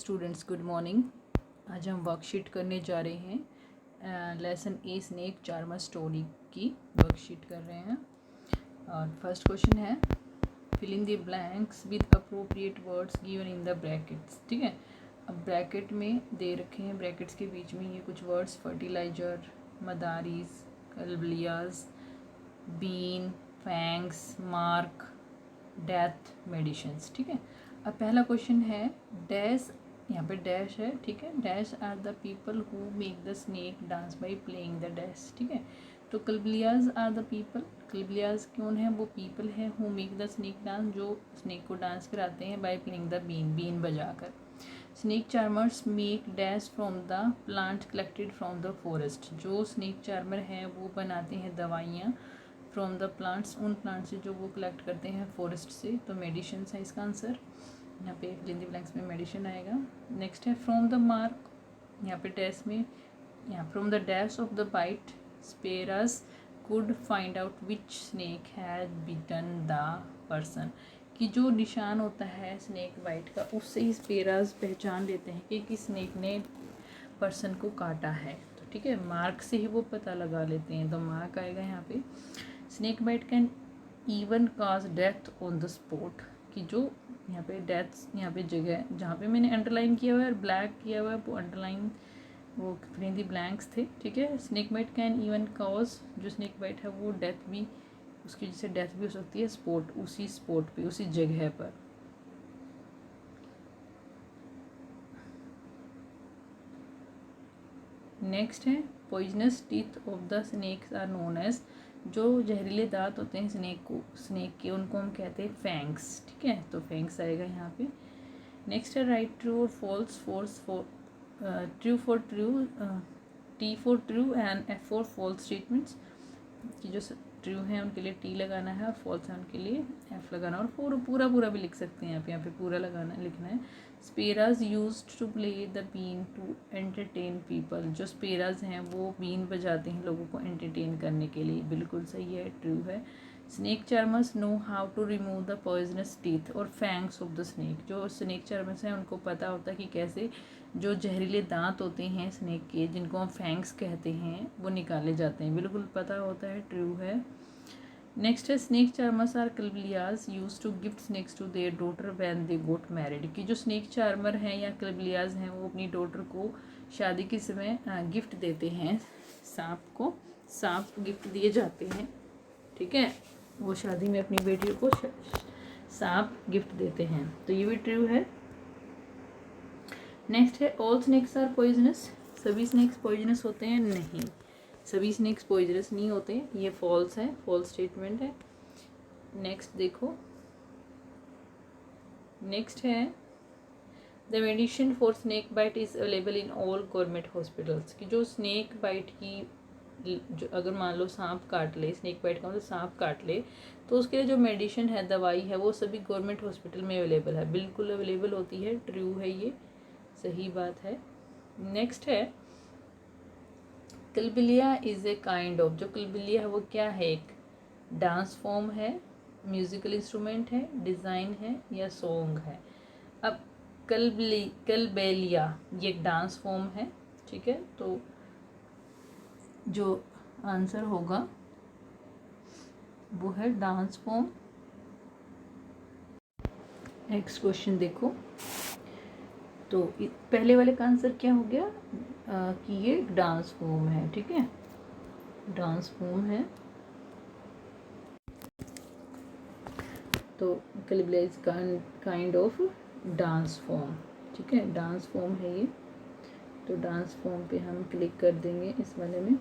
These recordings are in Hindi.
Students good morning. आज हम वर्कशीट करने जा रहे हैं। Lesson a snake charmer story की वर्कशीट कर रहे हैं। और फर्स्ट क्वेश्चन है fill in the blanks with appropriate words given in the brackets. ठीक है, अब ब्रैकेट में दे रखे हैं, ब्रैकेट्स के बीच में ये कुछ words fertiliser, Madaris, Kalbelias, been, fangs, mark, death, medicines. ठीक है, अब पहला क्वेश्चन है डैश, यहाँ पे डैश है। ठीक है, dash are the people who make the snake dance by playing the dash. ठीक है, तो Kalbelias are the people, Kalbelias कौन है? वो पीपल है who make the snake dance, जो स्नेक को डांस कराते हैं बाई प्लेइंग द बीन, बीन बजाकर। Snake charmers make dash from the plant collected from the forest, जो स्नेक चार्मर हैं वो बनाते हैं दवाइयाँ फ्रॉम द प्लांट्स, उन प्लांट से जो वो कलेक्ट करते हैं फॉरेस्ट से। तो मेडिसिन है इसका आंसर, यहाँ पे फिल इन द ब्लैंक्स में मेडिसिन आएगा। नेक्स्ट है फ्रॉम द मार्क, यहाँ पे डैश में, यहाँ from the dash of the bite saperas could find out which snake had bitten the person, कि जो निशान होता है स्नेक बाइट का उससे ही स्पेरास पहचान लेते हैं कि किस स्नेक ने पर्सन को काटा है। तो ठीक है, मार्क से ही वो पता लगा लेते हैं, तो मार्क आएगा यहाँ पे। Snake bite can even cause death on the spot, कि जो यहाँ पे डेथ, यहाँ पे जगह जहाँ पे मैंने अंडरलाइन किया हुआ है और ब्लैक किया हुआ है वो अंडरलाइन, वो फिल इन द ब्लैंक्स थे। ठीक है, snake bite can even cause, जो स्नेक बाइट है वो डेथ भी, उसकी जैसे डेथ भी हो सकती है स्पॉट, उसी स्पॉट पे, उसी जगह पर। नेक्स्ट है poisonous teeth of the snakes are known as, जो जहरीले दांत होते हैं स्नेक के उनको हम कहते हैं फैंग्स। ठीक है, तो फैंग्स आएगा यहाँ पे। नेक्स्ट है राइट ट्रू और false, true for true, T for true and F for false statements, कि जो ट्रू है उनके लिए टी लगाना है और फॉल्स है उनके लिए एफ लगाना, और पूरा पूरा भी लिख सकते हैं यहाँ पे पूरा लिखना है। Saperas used to play the been to entertain people, जो स्पेराज हैं वो बीन बजाते हैं लोगों को एंटरटेन करने के लिए, बिल्कुल सही है, ट्रू है। Snake charmers know how to remove the poisonous teeth और फैंग्स ऑफ द स्नेक, जो स्नेक चार्मर्स हैं उनको पता होता है कि कैसे जो जहरीले दांत होते हैं स्नेक के, जिनको हम फैंग्स कहते हैं, वो निकाले जाते हैं, बिल्कुल पता होता है, ट्रू है। नेक्स्ट है snake charmers are Kalbelias use to gift snakes to their daughter when they got married, कि जो स्नेक चार्मर हैं या कल्बलियाज हैं वो अपनी डॉटर को शादी के समय गिफ्ट देते हैं, सांप को, सांप गिफ्ट दिए जाते हैं। ठीक है, वो शादी में अपनी बेटी को सांप गिफ्ट देते हैं, तो ये भी ट्रू है। नेक्स्ट है ऑल स्नेक्स आर पॉइजनस, सभी स्नेक्स पॉइजनस होते हैं? नहीं, सभी स्नेक्स पॉइजनस नहीं होते, ये फॉल्स है, फॉल्स स्टेटमेंट है। नेक्स्ट देखो, नेक्स्ट है the medicine for snake bite is available in all government hospitals, की जो स्नेक बाइट की, जो अगर मान लो सांप काट ले, स्नेक बाइट का मतलब सांप काट ले, तो उसके लिए जो मेडिसिन है, दवाई है, वो सभी गवर्नमेंट हॉस्पिटल में अवेलेबल है, बिल्कुल अवेलेबल होती है, ट्रू है, ये सही बात है। नेक्स्ट है कल्बिलिया इज़ ए काइंड ऑफ, जो कल्बिलिया है वो क्या है? एक डांस फॉर्म है, म्यूजिकल इंस्ट्रूमेंट है, डिज़ाइन है या सॉन्ग है? अब कल्बेलिया ये एक डांस फॉर्म है। ठीक है, तो जो आंसर होगा वो है डांस फॉर्म। नेक्स्ट क्वेश्चन देखो, तो पहले वाले का आंसर क्या हो गया कि ये डांस फॉर्म है। ठीक है, डांस फॉर्म है, तो कल्बिलिया काइंड ऑफ डांस फॉर्म। ठीक है, डांस फॉर्म है ये, तो डांस फॉर्म पे हम क्लिक कर देंगे इस वाले में।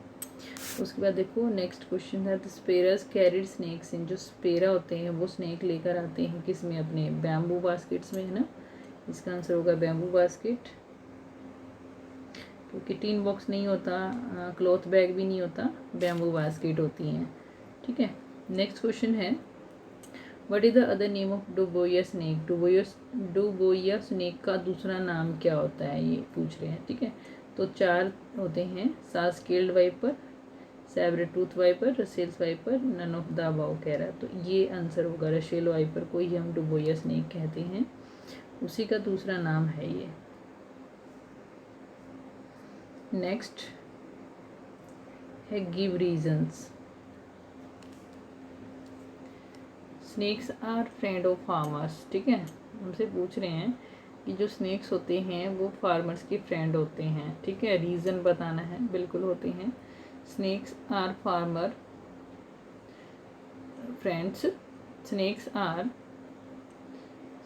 उसके बाद देखो नेक्स्ट क्वेश्चन है द स्पेरस कैरिड स्नेक्स इन, जो स्पेरा होते हैं वो स्नेक लेकर आते हैं किस में? अपने बैम्बू बास्केट्स में, है ना, इसका आंसर होगा बैम्बू बास्केट, क्योंकि टीन बॉक्स नहीं होता, क्लॉथ बैग भी नहीं होता, बैम्बू बास्केट होती हैं। ठीक है, नेक्स्ट क्वेश्चन है what is the other name of Daboia snake, Daboia snake का दूसरा नाम क्या होता है, ये पूछ रहे हैं। ठीक है, तो 4 होते हैं, saw scaled viper, sabre tooth viper, Russell's viper, none of the above कह रहा है, तो ये आंसर होगा रसेल वाइपर को ही हम डुबोया स्नेक कहते हैं, उसी का दूसरा नाम है ये। नेक्स्ट है give reasons. Snakes are friend of farmers. ठीक है, हमसे पूछ रहे हैं कि जो स्नेक्स होते हैं वो फार्मर्स के फ्रेंड होते हैं। ठीक है, रीज़न बताना है, बिल्कुल होते हैं। Snakes are farmer friends.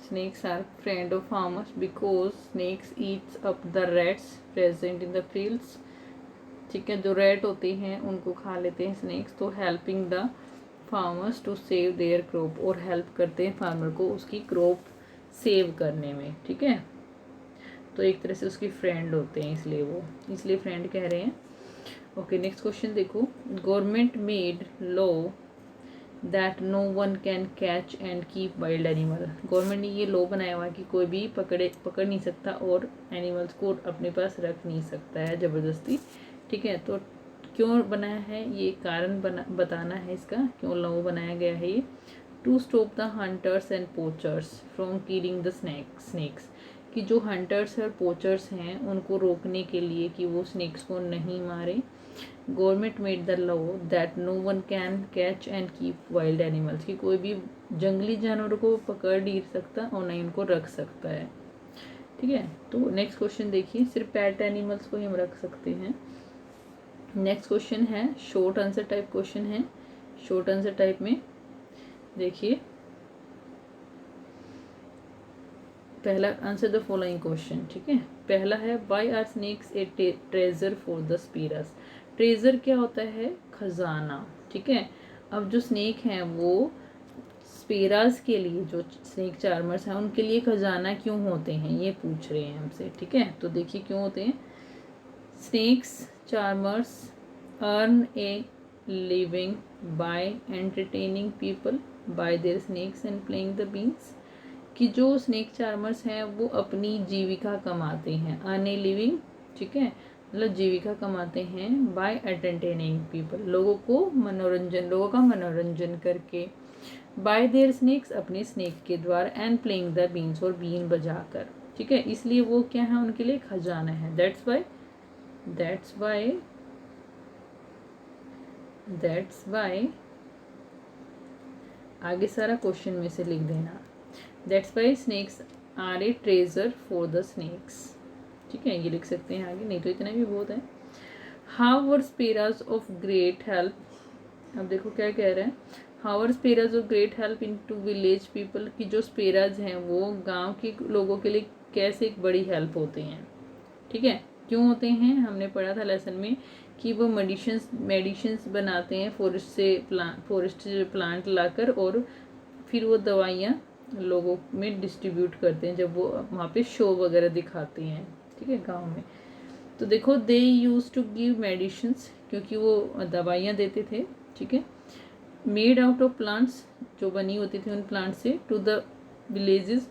Snakes are friend of farmers because snakes eats up the rats present in the fields। ठीक है, जो रेट होते हैं उनको खा लेते हैं स्नेक्स, तो helping the farmers to save their crop, और हेल्प करते हैं फार्मर को उसकी क्रॉप सेव करने में। ठीक है, तो एक तरह से उसकी फ्रेंड होते हैं, इसलिए फ्रेंड कह रहे हैं। ओके, नेक्स्ट क्वेश्चन देखो। Government made law that no one can catch and keep wild animal. Government ने ये लॉ बनाया हुआ है कि कोई भी पकड़ नहीं सकता और एनिमल्स को अपने पास रख नहीं सकता है ज़बरदस्ती। ठीक है, तो क्यों बनाया है, ये कारण बताना है इसका, क्यों लॉ बनाया गया है ये। To stop the hunters and poachers from killing the snakes, कि जो हंटर्स और पोचर्स हैं उनको रोकने के लिए कि वो स्नेक्स को नहीं मारे। Government made the law that no one can catch and keep wild animals, कि कोई भी जंगली जानवरों को पकड़ नहीं सकता और नहीं उनको रख सकता है। ठीक है, तो नेक्स्ट क्वेश्चन देखिए। सिर्फ पेट एनिमल्स को ही हम रख सकते हैं। नेक्स्ट क्वेश्चन है शॉर्ट आंसर टाइप क्वेश्चन है। शॉर्ट आंसर टाइप में देखिए, पहला आंसर द फॉलोइंग क्वेश्चन। ठीक है, पहला है why are snakes a treasure for the saperas. Treasure क्या होता है, खजाना। ठीक है, अब जो स्नेक हैं वो स्पेरास के लिए, जो स्नेक चार्मर्स हैं उनके लिए खजाना क्यों होते हैं, ये पूछ रहे हैं हमसे। ठीक है, तो देखिए क्यों होते हैं। Snakes charmers earn a living by entertaining people by their snakes and playing the beens, कि जो स्नेक चार्मर्स हैं वो अपनी जीविका कमाते हैं, अर्न ए लिविंग। ठीक है, मतलब जीविका कमाते हैं बाय एंटरटेनिंग पीपल, लोगों का मनोरंजन करके, बाय देयर स्नेक्स, अपने स्नेक के द्वारा, एंड प्लेइंग द बीन्स, और बीन बजाकर। ठीक है, इसलिए वो क्या है, उनके लिए खजाना है। दैट्स वाई आगे सारा क्वेश्चन में से लिख देना। That's why snakes are a treasure for the snakes. ठीक है, ये लिख सकते हैं आगे, नहीं तो इतना भी बहुत है। How were saperas of great help. अब देखो क्या कह रहे हैं, how were saperas of great help in to village people, की जो स्पेराज हैं वो गांव के लोगों के लिए कैसे एक बड़ी हेल्प होते हैं। ठीक है, क्यों होते हैं, हमने पढ़ा था लेसन में कि वो मेडिसिन्स बनाते हैं फॉरेस्ट से प्लांट लाकर, और फिर वो दवाइयाँ लोगों में डिस्ट्रीब्यूट करते हैं जब वो वहाँ पे शो वगैरह दिखाते हैं। ठीक है, गांव में। तो देखो, दे यूज टू गिव मेडिसिन्स, क्योंकि वो दवाइयाँ देते थे। ठीक है, मेड आउट ऑफ प्लांट्स, जो बनी होती थी उन प्लांट से, टू द विलेजर्स,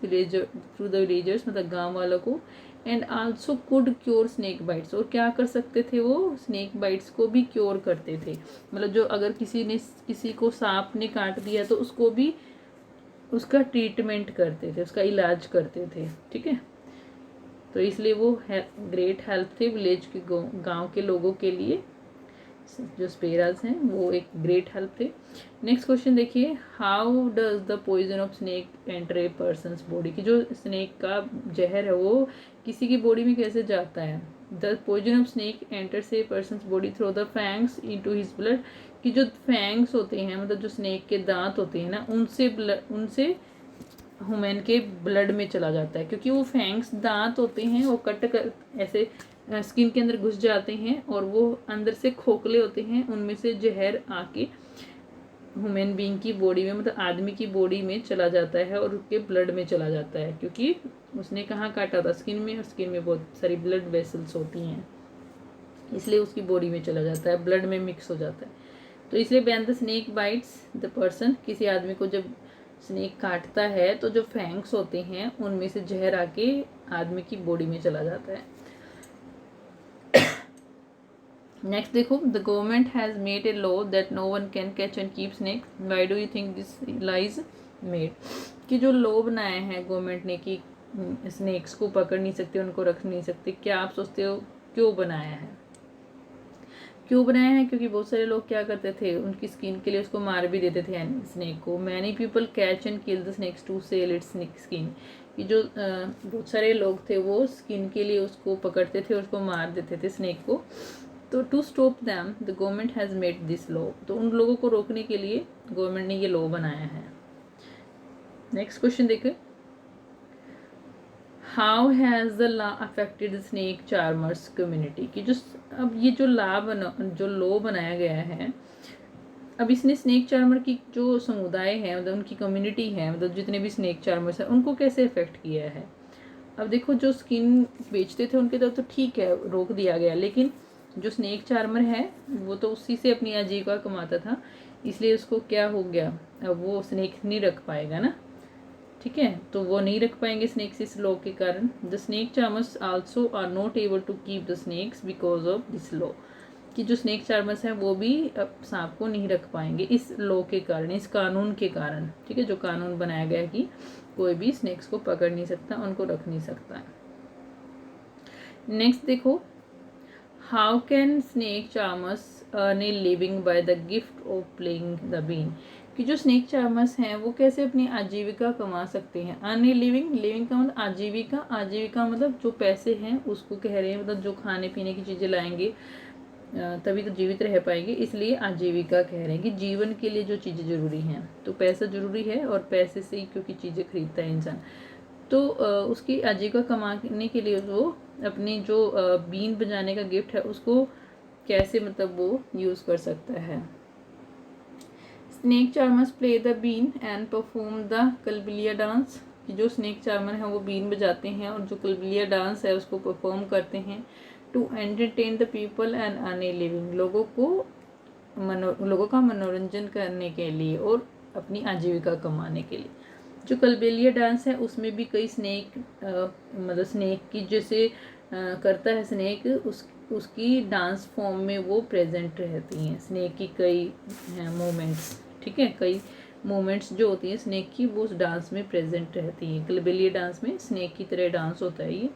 मतलब गांव वालों को। And also could cure snake bites, और क्या कर सकते थे वो, स्नेक बाइट्स को भी क्योर करते थे। मतलब जो अगर किसी को सांप ने काट दिया तो उसको भी उसका ट्रीटमेंट करते थे, उसका इलाज करते थे। ठीक है, तो इसलिए वो ग्रेट हेल्प थे विलेज के गांव के लोगों के लिए। जो स्पेराज हैं वो एक ग्रेट हेल्प थे। नेक्स्ट क्वेश्चन देखिए, how does the poison of snake enter a person's body, की जो स्नेक का जहर है वो किसी की बॉडी में कैसे जाता है। The poison of snake enters a person's body through the fangs into his blood, कि जो फैंग्स होते हैं, मतलब जो स्नेक के दांत होते हैं ना, उनसे ह्यूमन के ब्लड में चला जाता है, क्योंकि वो फैंग्स दांत होते हैं, वो कट कर ऐसे स्किन के अंदर घुस जाते हैं, और वो अंदर से खोखले होते हैं, उनमें से जहर आके ह्यूमन बीइंग की बॉडी में, मतलब आदमी की बॉडी में चला जाता है और उसके ब्लड में चला जाता है, क्योंकि उसने कहाँ काटा था, स्किन में, और स्किन में बहुत सारी ब्लड वेसल्स होती हैं, इसलिए उसकी बॉडी में चला जाता है, ब्लड में मिक्स हो जाता है। तो इसलिए when the snake bites the person, किसी आदमी को जब स्नेक काटता है तो जो फैंग्स होते हैं उनमें से जहर आके आदमी की बॉडी में चला जाता है। नेक्स्ट देखो, the government has made a law that no one can catch and keep snake, why do you think this law is made, कि जो लॉ बनाया है गवर्नमेंट ने कि स्नेक्स को पकड़ नहीं सकते, उनको रख नहीं सकते, क्या आप सोचते हो क्यों बनाया है। क्यों बनाया है? क्योंकि बहुत सारे लोग क्या करते थे, उनकी स्किन के लिए उसको मार भी देते थे स्नेक को। Many people catch and kill the snakes to sell its skin, कि जो बहुत सारे लोग थे वो स्किन के लिए उसको पकड़ते थे और उसको मार देते थे स्नेक को। तो to stop them the government has made this law, तो उन लोगों को रोकने के लिए गवर्नमेंट ने ये लॉ बनाया है। नेक्स्ट क्वेश्चन देखें, how has the law affected snake charmers community, कि जो अब ये जो लॉ बनाया गया है, अब इसने स्नेक चार्मर की जो समुदाय है, मतलब उनकी कम्युनिटी है, मतलब जितने भी स्नेक चार्मर्स हैं उनको कैसे इफेक्ट किया है। अब देखो, जो स्किन बेचते थे उनके तो ठीक है, रोक दिया गया, लेकिन जो स्नेक चार्मर है वो तो उसी से अपनी आजीविका कमाता था, इसलिए उसको क्या हो गया, अब वो स्नेक नहीं रख पाएगा ना, ठीक है, तो वो नहीं रख पाएंगे स्नेक्स इस लॉ के कारण। The snake charmers also are not able to keep the snakes because of this law, कि जो स्नेक चार्मर्स हैं वो भी अब सांप को नहीं रख पाएंगे इस लॉ के कारण, इस कानून के कारण, ठीक है, जो कानून बनाया गया है कि कोई भी स्नेक्स को पकड़ नहीं सकता, उनको रख नहीं सकता है। नेक्स्ट देखो, how can snake charmers earn a living by the gift of playing the been, कि जो स्नेक चार्मर्स हैं वो कैसे अपनी आजीविका कमा सकते हैं। अर्न ए लिविंग, लिविंग का मतलब आजीविका, आजीविका मतलब जो पैसे हैं उसको कह रहे हैं, मतलब जो खाने पीने की चीज़ें लाएंगे तभी तो जीवित रह पाएंगे, इसलिए आजीविका कह रहे हैं कि जीवन के लिए जो चीज़ें ज़रूरी हैं, तो पैसा ज़रूरी है और पैसे से ही क्योंकि चीज़ें खरीदता है इंसान, तो उसकी आजीविका कमाने के लिए वो अपनी जो बीन बजाने का गिफ्ट है उसको कैसे, मतलब वो यूज़ कर सकता है। Snake charmers play the been and perform the Kalbelia dance, कि जो स्नेक चार्मर हैं वो बीन बजाते हैं और जो कलबिलिया डांस है उसको परफॉर्म करते हैं। To entertain the people and earn a living, लोगों का मनोरंजन करने के लिए और अपनी आजीविका कमाने के लिए। जो कलबेलिया डांस है उसमें भी कई स्नेक मतलब स्नेक की जैसे करता है स्नेक, उसकी डांस फॉर्म में वो प्रेजेंट रहती हैं स्नेक की कई मोमेंट्स, ठीक है, कई मोमेंट्स जो होती हैं स्नेक की वो उस डांस में प्रेजेंट रहती हैं। कलबेलिया डांस में स्नेक की तरह डांस होता है ये।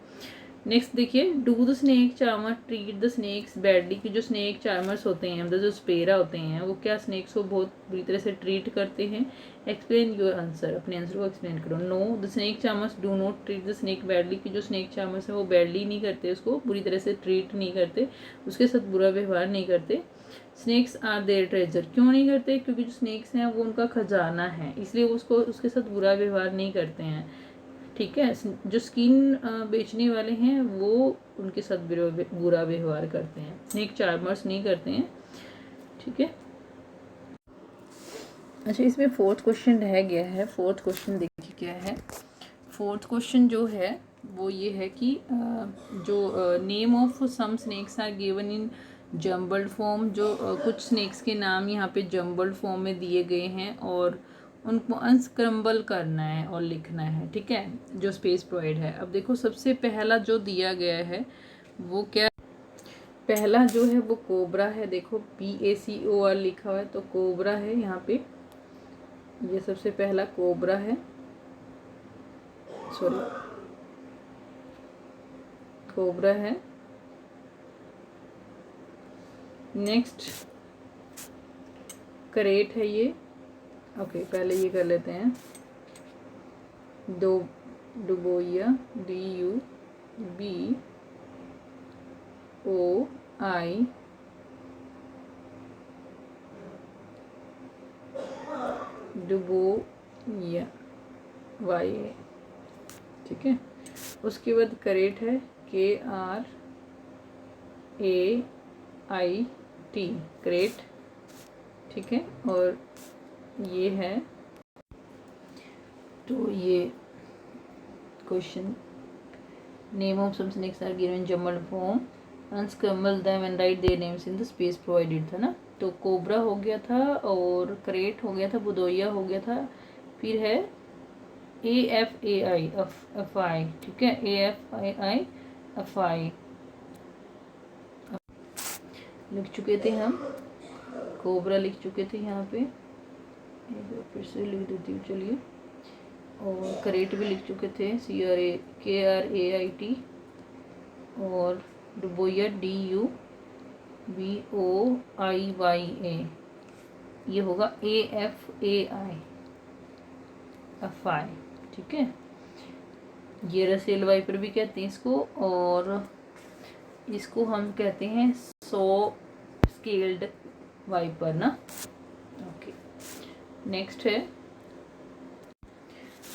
नेक्स्ट देखिए, do the snake charmer treat the snakes badly, की जो स्नेक चार्मर्स होते हैं, मतलब जो स्पेरा होते हैं, वो क्या स्नेक्स को बहुत बुरी तरह से ट्रीट करते हैं। एक्सप्लेन योर आंसर, अपने आंसर को एक्सप्लेन करो। No, the snake charmers do not treat the snake badly, की जो स्नेक चार्मर्स है वो बैडली नहीं करते, उसको बुरी तरह से ट्रीट नहीं करते, उसके साथ बुरा व्यवहार नहीं करते। स्नेक्स आर देयर ट्रेजर, क्यों नहीं करते, क्योंकि जो स्नेक्स हैं वो उनका खजाना है, इसलिए वो उसके साथ बुरा व्यवहार नहीं करते हैं, ठीक है। जो स्किन बेचने वाले हैं वो उनके साथ बुरा व्यवहार करते हैं, स्नेक चार्मर्स नहीं करते हैं, ठीक है। अच्छा, इसमें फोर्थ क्वेश्चन रह गया है। फोर्थ क्वेश्चन देखिए क्या है। फोर्थ क्वेश्चन जो है वो ये है कि जो name of some snakes are given in jumbled form, जो कुछ स्नेक्स के नाम यहाँ पे जम्बल्ड फॉर्म में दिए गए हैं और उनको अनस्क्रम्बल करना है और लिखना है, ठीक है, जो स्पेस प्रोवाइड है। अब देखो, सबसे पहला जो दिया गया है वो क्या, पहला जो है वो कोबरा है, देखो PACOR लिखा हुआ है, तो कोबरा है यहाँ पे, ये सबसे पहला कोबरा है, सॉरी कोबरा है। नेक्स्ट करेट है ये, ओके पहले ये कर लेते हैं, डुबोइया DUBOI डुबोइया YA, ठीक है। उसके बाद करेट है KRAIT करेट, ठीक है। और ये है, तो ये question, name of some snakes are given in jumbled form, unscramble them and write their names in the space provided था ना, तो कोबरा हो गया था और करेट हो गया था, बुदोइया हो गया था, फिर है AFAI अफाई, ठीक है, AFAI अफाई लिख चुके थे हम, कोबरा लिख चुके थे यहाँ पे, फिर से लिख देती हूँ चलिए, और करेट भी लिख चुके थे KRAIT, और डुबोइया BOIYA, ये होगा AFAI, अफाई, ठीक है। ये रसेल वाइपर भी कहते हैं इसको, और इसको हम कहते हैं सो स्केल्ड वाइपर ना। ओके, नेक्स्ट है।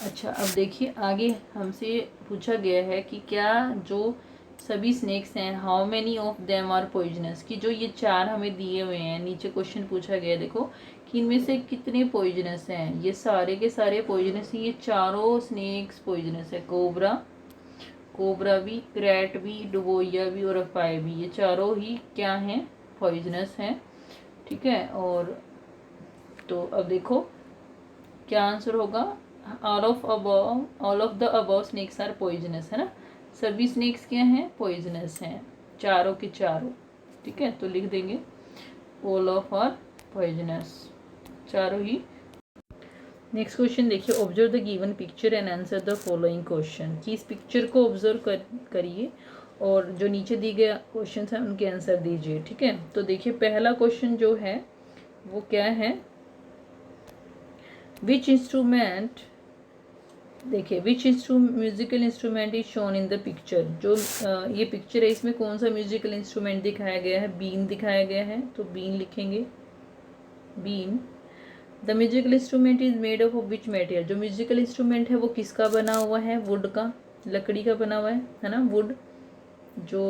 अच्छा, अब देखिए आगे हमसे पूछा गया है कि क्या जो सभी स्नेक्स हैं, how many of them are poisonous, कि जो ये 4 हमें दिए हुए हैं, नीचे क्वेश्चन पूछा गया है देखो कि इनमें से कितने पॉइजनस हैं। ये सारे के सारे पॉइजनस हैं, ये चारों स्नेक्स पॉइजनस है। कोबरा भी, क्रैट भी, डुबोया भी और अफाई भी, ये चारों ही क्या हैं, पॉइजनस हैं, ठीक है। और तो अब देखो क्या आंसर होगा, all of the above snakes are poisonous, है ना। सभी स्नेक्स क्या हैं, पॉइजनस हैं, चारों के चारों, ठीक है। तो लिख देंगे ऑल ऑफ आर पॉइजनस, चारों ही। नेक्स्ट क्वेश्चन देखिए, observe the given picture and answer the following question, कि इस पिक्चर को ऑब्जर्व करिए और जो नीचे दिए गए क्वेश्चन हैं उनके आंसर दीजिए, ठीक है। तो देखिए पहला क्वेश्चन जो है वो क्या है, विच इंस्ट्रूमेंट, देखिए विच musical instrument is shown in the picture, जो ये पिक्चर है इसमें कौन सा म्यूजिकल इंस्ट्रूमेंट दिखाया गया है, बीन दिखाया गया है, तो बीन लिखेंगे, been. The musical instrument is made of which material, जो म्यूजिकल इंस्ट्रूमेंट है वो किसका बना हुआ है, वुड का, लकड़ी का बना हुआ है ना। वुड जो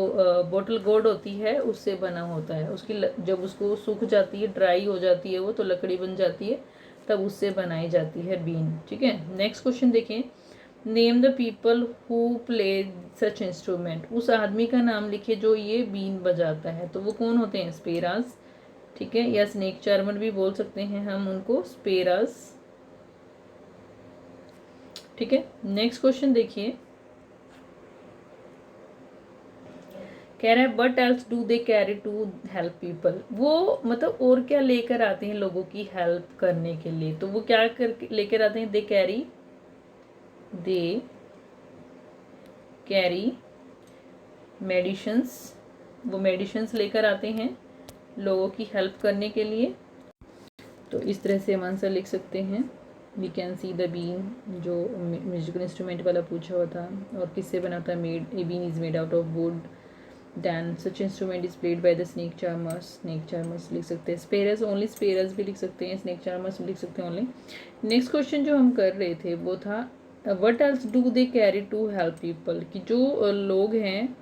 बॉटल गोर्ड होती है उससे बना होता है, उसकी जब उसको सूख जाती है, ड्राई हो जाती है वो, तो लकड़ी बन जाती है, तब उससे बनाई जाती है बीन, ठीक है। नेक्स्ट क्वेश्चन देखें, name the people who play such instrument, उस आदमी का नाम लिखे जो ये बीन बजाता है, तो वो कौन होते हैं, स्पेरास, ठीक है, या स्नेक चार्मर भी बोल सकते हैं हम उनको, स्पेरास, ठीक है। नेक्स्ट क्वेश्चन देखिए, कह रहा है but else do they carry to help people, वो मतलब और क्या लेकर आते हैं लोगों की हेल्प करने के लिए, तो वो क्या कर लेकर आते हैं, दे कैरी मेडिसिन्स, वो मेडिसिन्स लेकर आते हैं लोगों की हेल्प करने के लिए। तो इस तरह से हम आंसर लिख सकते हैं, we can see the been, जो म्यूजिकल इंस्ट्रूमेंट वाला पूछा हुआ था, और किससे बना था, made, a been is made out of wood, then such instrument is played by the snake charmers लिख सकते हैं, स्पेरस, ओनली स्पेरस भी लिख सकते हैं, स्नेक चार्मर्स लिख सकते हैं ओनली। नेक्स्ट क्वेश्चन जो हम कर रहे थे वो था what else do they carry to help people, कि जो लोग हैं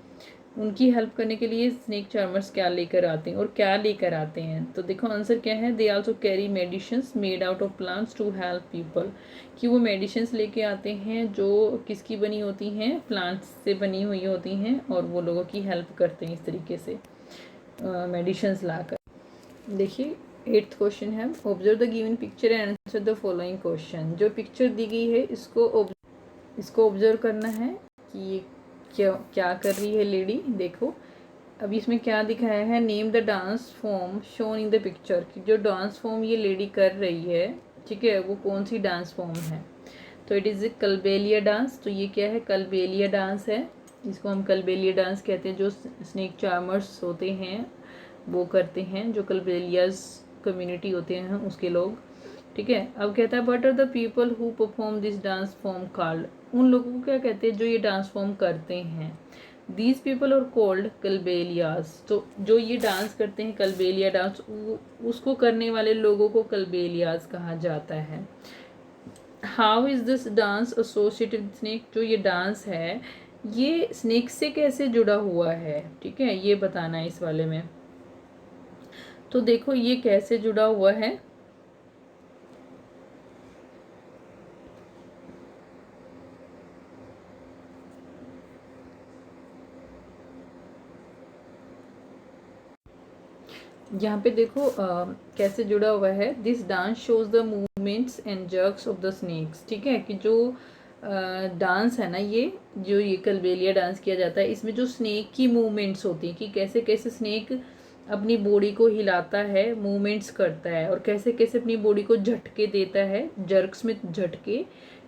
उनकी हेल्प करने के लिए स्नेक चार्मर्स क्या लेकर आते हैं, और क्या लेकर आते हैं। तो देखो आंसर क्या है, they also carry medicines made out of plants to help people, कि वो मेडिसिन्स लेके आते हैं जो किसकी बनी होती हैं, प्लांट्स से बनी हुई होती हैं, और वो लोगों की हेल्प करते हैं इस तरीके से मेडिसिन्स लाकर। देखिए 8th क्वेश्चन है, observe the given picture and answer the following question, जो पिक्चर दी गई है इसको ऑब्जर्व करना है कि ये क्या कर रही है लेडी। देखो अभी इसमें क्या दिखाया है, name the dance form shown in the picture, कि जो डांस फॉर्म ये लेडी कर रही है, ठीक है, वो कौन सी डांस फॉर्म है। तो इट इज़ कल्बेलिया डांस, तो ये क्या है, कल्बेलिया डांस है, इसको हम कल्बेलिया डांस कहते हैं, जो स्नेक चार्मर्स होते हैं वो करते हैं, जो कल्बेलियाज कम्युनिटी होते हैं उसके लोग, ठीक है। अब कहता है but are the people who perform this dance form called, उन लोगों को क्या कहते हैं जो ये डांस फॉर्म करते हैं, दीज पीपल आर कॉल्ड कल्बेलियाज, तो जो ये डांस करते हैं कल्बेलिया डांस, उसको करने वाले लोगों को कल्बेलियाज कहा जाता है। How is this dance associated with snake, जो ये डांस है ये स्नेक से कैसे जुड़ा हुआ है, ठीक है, ये बताना है इस वाले में। तो देखो ये कैसे जुड़ा हुआ है, यहाँ पे देखो कैसे जुड़ा हुआ है, this dance shows the movements and jerks of the snakes, ठीक है, कि जो डांस है ना, ये कल्बेलिया डांस किया जाता है, इसमें जो स्नेक की मूवमेंट्स होती हैं, कि कैसे कैसे स्नेक अपनी बॉडी को हिलाता है, मूवमेंट्स करता है, और कैसे कैसे अपनी बॉडी को झटके देता है, जर्क्स में झटके,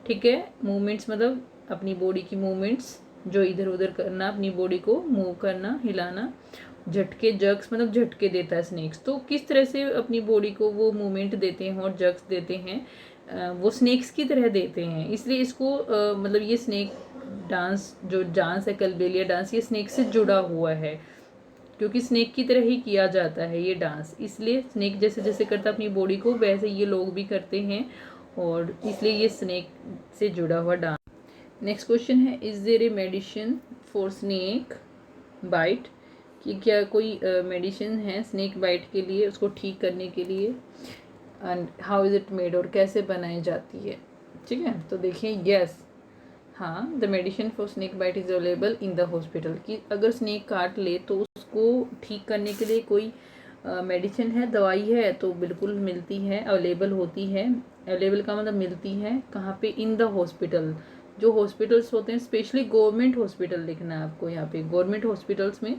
ठीक है, मूवमेंट्स मतलब अपनी बॉडी की मूवमेंट्स, जो इधर उधर करना, अपनी बॉडी को मूव करना, हिलाना, झटके, जर्क्स मतलब झटके देता है स्नेक्स। तो किस तरह से अपनी बॉडी को वो मूवमेंट देते हैं और जर्क्स देते हैं, वो स्नेक्स की तरह देते हैं। इसलिए इसको मतलब ये स्नेक डांस जो डांस है कलबेलिया डांस, ये स्नेक से जुड़ा हुआ है, क्योंकि स्नेक की तरह ही किया जाता है ये डांस। इसलिए स्नेक जैसे जैसे करता है अपनी बॉडी को, वैसे ये लोग भी करते हैं, और इसलिए ये स्नेक से जुड़ा हुआ डांस। नेक्स्ट क्वेश्चन है, is there a medicine for snake bite, कि क्या कोई मेडिसिन है स्नेक बाइट के लिए, उसको ठीक करने के लिए, and how is it made, और कैसे बनाई जाती है। ठीक है, तो देखिए यस, हाँ, the medicine for snake bite is available in the hospital, कि अगर स्नेक काट ले तो उसको ठीक करने के लिए कोई मेडिसिन है, दवाई है, तो बिल्कुल मिलती है, अवेलेबल होती है। अवेलेबल का मतलब मिलती है कहाँ पे, इन द हॉस्पिटल। जो हॉस्पिटल्स होते हैं, स्पेशली गवर्नमेंट हॉस्पिटल लिखना है आपको यहाँ पे, गवर्नमेंट हॉस्पिटल्स में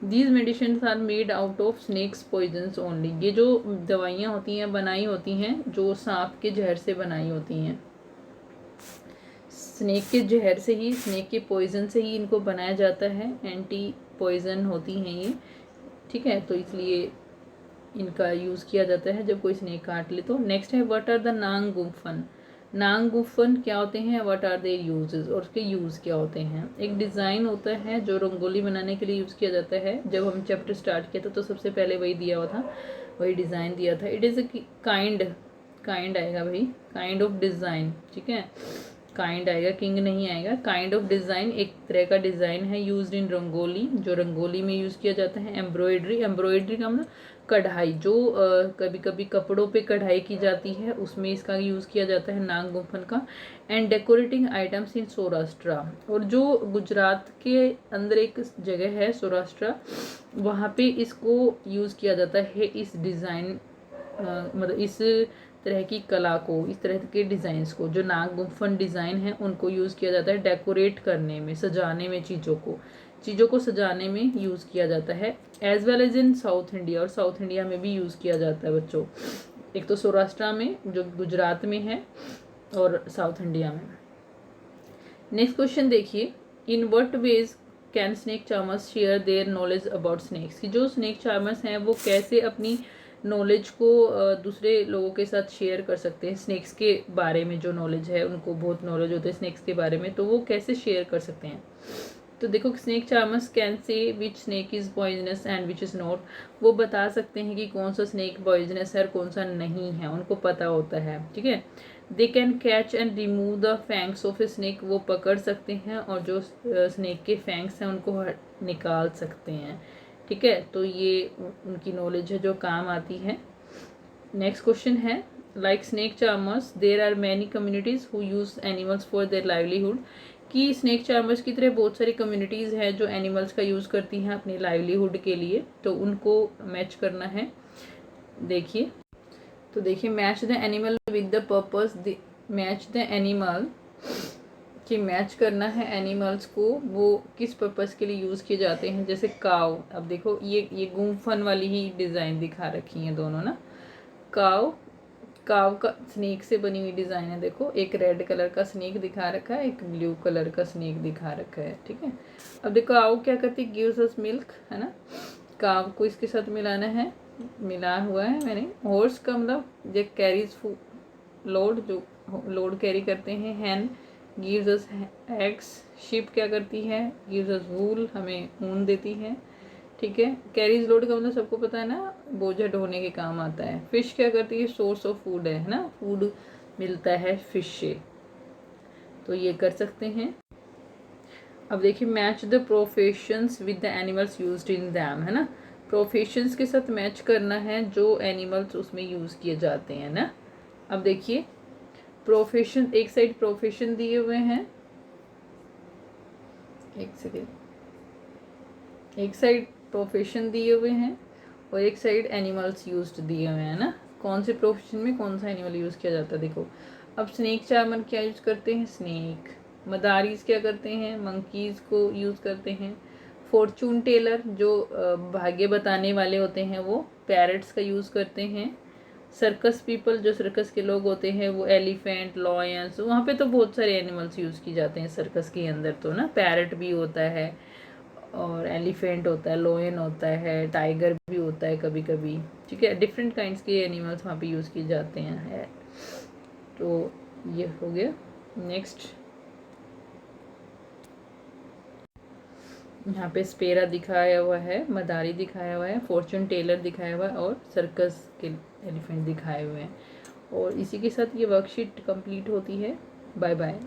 these medicine are made out of snakes poisons only. ये जो दवाइयाँ होती हैं बनाई होती हैं जो सांप के जहर से बनाई होती हैं, स्नेक के जहर से ही, स्नेक के पॉइजन से ही इनको बनाया जाता है, एंटी पॉइजन होती हैं ये। ठीक है, तो इसलिए इनका यूज़ किया जाता है जब कोई स्नेक काट ले तो। नेक्स्ट है, व्हाट आर द नांगुफन। नांगुफन क्या होते हैं, व्हाट आर देयर यूजेस, और उसके यूज़ क्या होते हैं। एक डिज़ाइन होता है जो रंगोली बनाने के लिए यूज़ किया जाता है। जब हम चैप्टर स्टार्ट किया था तो सबसे पहले वही दिया हुआ था, वही डिज़ाइन दिया था। इट इज़ अ काइंड आएगा भाई, काइंड ऑफ डिज़ाइन। ठीक है, काइंड आएगा, किंग नहीं आएगा। काइंड ऑफ डिज़ाइन एक तरह का डिज़ाइन है, यूज्ड इन रंगोली, जो रंगोली में यूज़ किया जाता है। एम्ब्रॉयडरी, एम्ब्रॉयडरी का मतलब कढ़ाई, जो कभी कभी कपड़ों पे कढ़ाई की जाती है, उसमें इसका यूज़ किया जाता है नागगुफन का। And decorating items in Saurashtra, और जो गुजरात के अंदर एक जगह है सौराष्ट्र, वहाँ पे इसको यूज़ किया जाता है, इस डिज़ाइन मतलब इस तरह की कला को, इस तरह के डिज़ाइंस को, जो नागगुफन डिज़ाइन है उनको यूज़ किया जाता है डेकोरेट करने में, सजाने में, चीज़ों को सजाने में यूज़ किया जाता है। As well as in south India, और साउथ इंडिया में भी यूज़ किया जाता है बच्चों। एक तो सौराष्ट्र में जो गुजरात में है, और साउथ इंडिया में। नेक्स्ट क्वेश्चन देखिए, in what ways can snake charmers share their knowledge about snakes, कि जो स्नेक चार्मर्स हैं वो कैसे अपनी नॉलेज को दूसरे लोगों के साथ शेयर कर सकते हैं। स्नेक्स के बारे में जो नॉलेज है, उनको बहुत नॉलेज होता है स्नेक्स के बारे में, तो वो कैसे शेयर कर सकते हैं। तो देखो, snake charmers can say which snake is poisonous and which is not, वो बता सकते हैं कि कौन सा स्नेक पॉइजनस है और कौन सा नहीं है, उनको पता होता है। ठीक है, they can catch and remove the fangs of a snake, वो पकड़ सकते हैं और जो स्नेक के फैंक्स हैं उनको निकाल सकते हैं। ठीक है, तो ये उनकी नॉलेज है जो काम आती है। नेक्स्ट क्वेश्चन है, like snake charmers there are many communities who use animals for their livelihood, कि स्नेक चार्मर्स की तरह बहुत सारी कम्युनिटीज़ हैं जो एनिमल्स का यूज़ करती हैं अपनी लाइवलीहुड के लिए, तो उनको मैच करना है। देखिए, तो देखिए, match the animal with the purpose, match the animal, कि मैच करना है एनिमल्स को, वो किस पर्पस के लिए यूज़ किए जाते हैं। जैसे काव, अब देखो ये गुम्फन वाली ही डिज़ाइन दिखा रखी हैं दोनों ना। काव का स्नेक से बनी हुई डिज़ाइन है। देखो, एक रेड कलर का स्नेक दिखा रखा है, एक ब्लू कलर का स्नेक दिखा रखा है। ठीक है, अब देखो काव क्या करती है, गिव्स अस मिल्क, है ना। काव को इसके साथ मिलाना है, मिला हुआ है मैंने। हॉर्स का मतलब जो कैरीज लोड, जो लोड कैरी करते हैं। हैन गिव्स अस एग्स, शिप क्या करती है, गिव्स अस वूल, हमें ऊन देती है। ठीक है, कैरीज लोड का मतलब सबको पता है ना, बोझा ढोने के काम आता है। फिश क्या करती है, सोर्स ऑफ फूड है ना, फूड मिलता है फिश से, तो ये कर सकते हैं। अब देखिए, match the professions with the animals used in them, है ना। प्रोफेशंस के साथ मैच करना है जो एनिमल्स उसमें यूज़ किए जाते हैं ना। अब देखिए, प्रोफेशन, एक साइड प्रोफेशन दिए हुए हैं, एक सेकेंड, एक साइड प्रोफेशन दिए हुए हैं और एक साइड एनिमल्स यूज्ड दिए हुए हैं ना। कौन से प्रोफेशन में कौन सा एनिमल यूज़ किया जाता है। देखो, अब स्नेक चार्मर क्या यूज़ करते हैं, स्नेक। मदारीज क्या करते हैं, मंकीज़ को यूज़ करते हैं। फॉर्चून टेलर जो भाग्य बताने वाले होते हैं वो पैरट्स का यूज़ करते हैं। सर्कस पीपल, जो सर्कस के लोग होते हैं, वो एलिफेंट, लॉयंस, वहाँ पे तो बहुत सारे एनिमल्स यूज़ की जाते हैं सर्कस के अंदर तो ना, पैरट भी होता है और एलिफेंट होता है, लोयन होता है, टाइगर भी होता है कभी कभी, ठीक है, डिफरेंट काइंड्स के एनिमल्स वहाँ पे यूज़ किए जाते हैं है। तो ये हो गया। नेक्स्ट यहाँ पे स्पेरा दिखाया हुआ है, मदारी दिखाया हुआ है, फॉर्चून टेलर दिखाया हुआ है और सर्कस के एलिफेंट दिखाए हुए हैं। और इसी के साथ ये वर्कशीट कंप्लीट होती है। Bye bye.